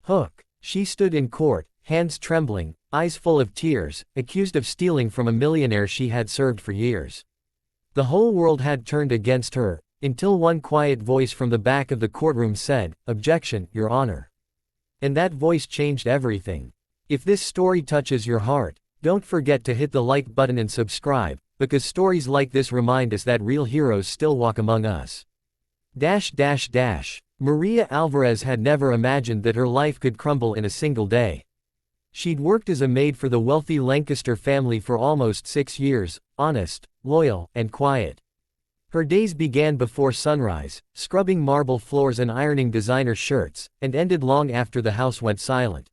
Hook. She stood in court, hands trembling, eyes full of tears, accused of stealing from a millionaire she had served for years. The whole world had turned against her, until one quiet voice from the back of the courtroom said, "Objection, Your Honor." And that voice changed everything. If this story touches your heart, don't forget to hit the like button and subscribe, because stories like this remind us that real heroes still walk among us. Maria Alvarez had never imagined that her life could crumble in a single day. She'd worked as a maid for the wealthy Lancaster family for almost 6 years, honest, loyal, and quiet. Her days began before sunrise, scrubbing marble floors and ironing designer shirts, and ended long after the house went silent.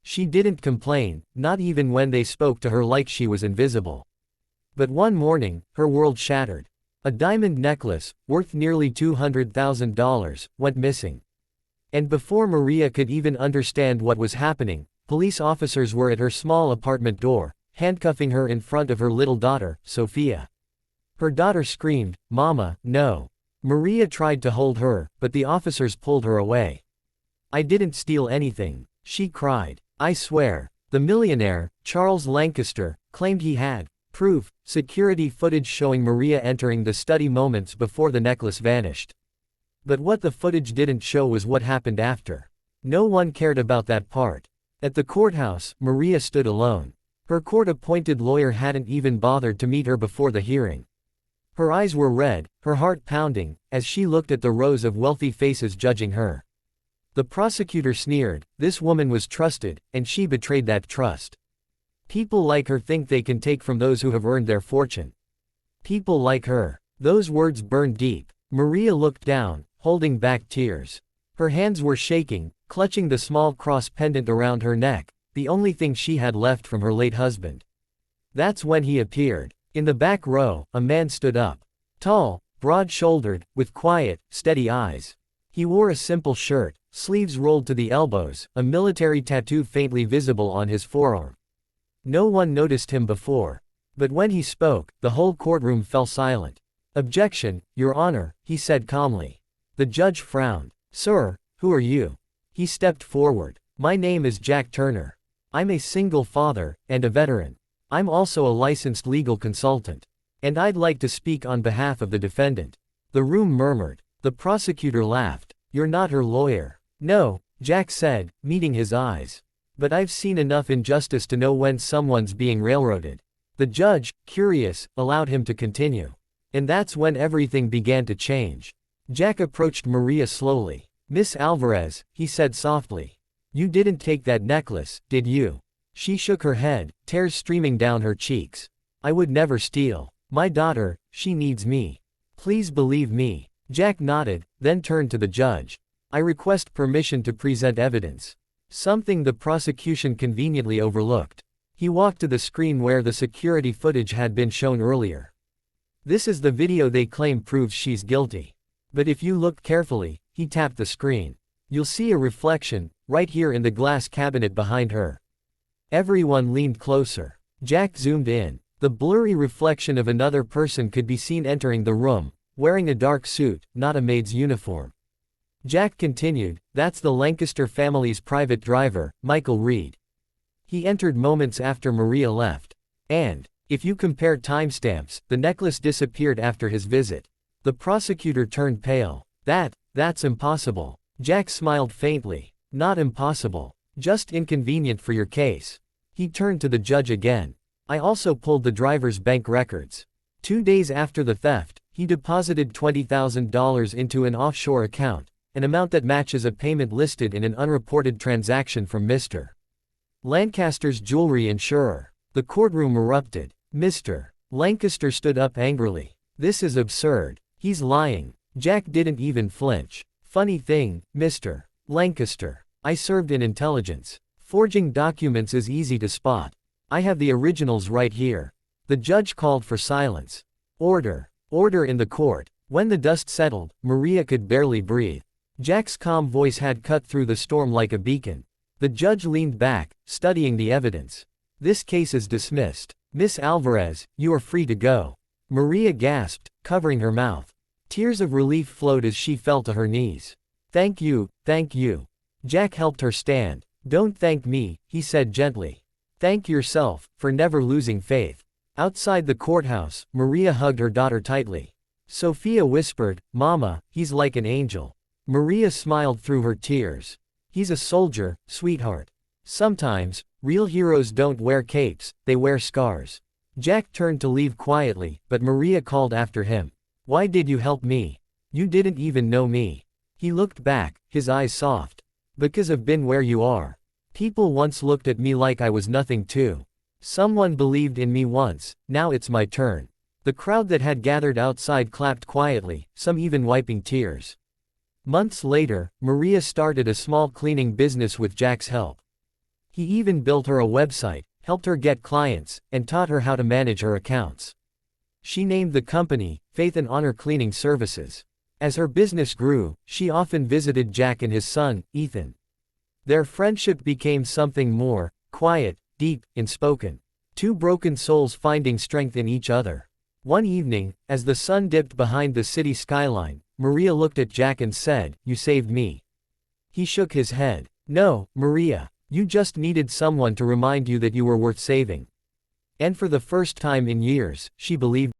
She didn't complain, not even when they spoke to her like she was invisible. But one morning, her world shattered. A diamond necklace, worth nearly $200,000, went missing. And before Maria could even understand what was happening, police officers were at her small apartment door, handcuffing her in front of her little daughter, Sophia. Her daughter screamed, "Mama, no." Maria tried to hold her, but the officers pulled her away. "I didn't steal anything," she cried. "I swear." The millionaire, Charles Lancaster, claimed he had proof, security footage showing Maria entering the study moments before the necklace vanished. But what the footage didn't show was what happened after. No one cared about that part. At the courthouse, Maria stood alone. Her court-appointed lawyer hadn't even bothered to meet her before the hearing. Her eyes were red, her heart pounding, as she looked at the rows of wealthy faces judging her. The prosecutor sneered, this woman was trusted, and she betrayed that trust. People like her think they can take from those who have earned their fortune. People like her. Those words burned deep. Maria looked down, holding back tears. Her hands were shaking, clutching the small cross pendant around her neck, the only thing she had left from her late husband. That's when he appeared. In the back row, a man stood up. Tall, broad-shouldered, with quiet, steady eyes. He wore a simple shirt, sleeves rolled to the elbows, a military tattoo faintly visible on his forearm. No one noticed him before. But when he spoke, the whole courtroom fell silent. "Objection, Your Honor," he said calmly. The judge frowned. "Sir, who are you?" He stepped forward. "My name is Jack Turner. I'm a single father, and a veteran. I'm also a licensed legal consultant. And I'd like to speak on behalf of the defendant." The room murmured. The prosecutor laughed. "You're not her lawyer." "No," Jack said, meeting his eyes. "But I've seen enough injustice to know when someone's being railroaded." The judge, curious, allowed him to continue. And that's when everything began to change. Jack approached Maria slowly. "Miss Alvarez," he said softly. "You didn't take that necklace, did you?" She shook her head, tears streaming down her cheeks. "I would never steal. My daughter, she needs me. Please believe me." Jack nodded, then turned to the judge. "I request permission to present evidence." Something the prosecution conveniently overlooked. He walked to the screen where the security footage had been shown earlier. "This is the video they claim proves she's guilty. But if you look carefully," he tapped the screen, "you'll see a reflection, right here in the glass cabinet behind her." Everyone leaned closer. Jack zoomed in. The blurry reflection of another person could be seen entering the room, wearing a dark suit, not a maid's uniform. Jack continued, "That's the Lancaster family's private driver, Michael Reed. He entered moments after Maria left. And, if you compare timestamps, the necklace disappeared after his visit." The prosecutor turned pale. That's impossible." Jack smiled faintly. "Not impossible. Just inconvenient for your case." He turned to the judge again. "I also pulled the driver's bank records. 2 days after the theft, he deposited $20,000 into an offshore account, an amount that matches a payment listed in an unreported transaction from Mr. Lancaster's jewelry insurer." The courtroom erupted. Mr. Lancaster stood up angrily. "This is absurd. He's lying." Jack didn't even flinch. "Funny thing, Mr. Lancaster. I served in intelligence. Forging documents is easy to spot. I have the originals right here." The judge called for silence. Order. Order in the court. When the dust settled, Maria could barely breathe. Jack's calm voice had cut through the storm like a beacon. The judge leaned back, studying the evidence. "This case is dismissed. Miss Alvarez, you are free to go." Maria gasped, covering her mouth. Tears of relief flowed as she fell to her knees. Thank you, Jack helped her stand. "Don't thank me," he said gently. "Thank yourself, for never losing faith." Outside the courthouse, Maria hugged her daughter tightly. Sophia whispered, "Mama, he's like an angel." Maria smiled through her tears. "He's a soldier, sweetheart. Sometimes, real heroes don't wear capes, they wear scars." Jack turned to leave quietly, but Maria called after him. "Why did you help me? You didn't even know me." He looked back, his eyes soft. "Because I've been where you are. People once looked at me like I was nothing too. Someone believed in me once, now it's my turn." The crowd that had gathered outside clapped quietly, some even wiping tears. Months later, Maria started a small cleaning business with Jack's help. He even built her a website, helped her get clients, and taught her how to manage her accounts. She named the company, Faith and Honor Cleaning Services. As her business grew, she often visited Jack and his son, Ethan. Their friendship became something more, quiet, deep, unspoken. Two broken souls finding strength in each other. One evening, as the sun dipped behind the city skyline, Maria looked at Jack and said, "You saved me." He shook his head. "No, Maria. You just needed someone to remind you that you were worth saving." And for the first time in years, she believed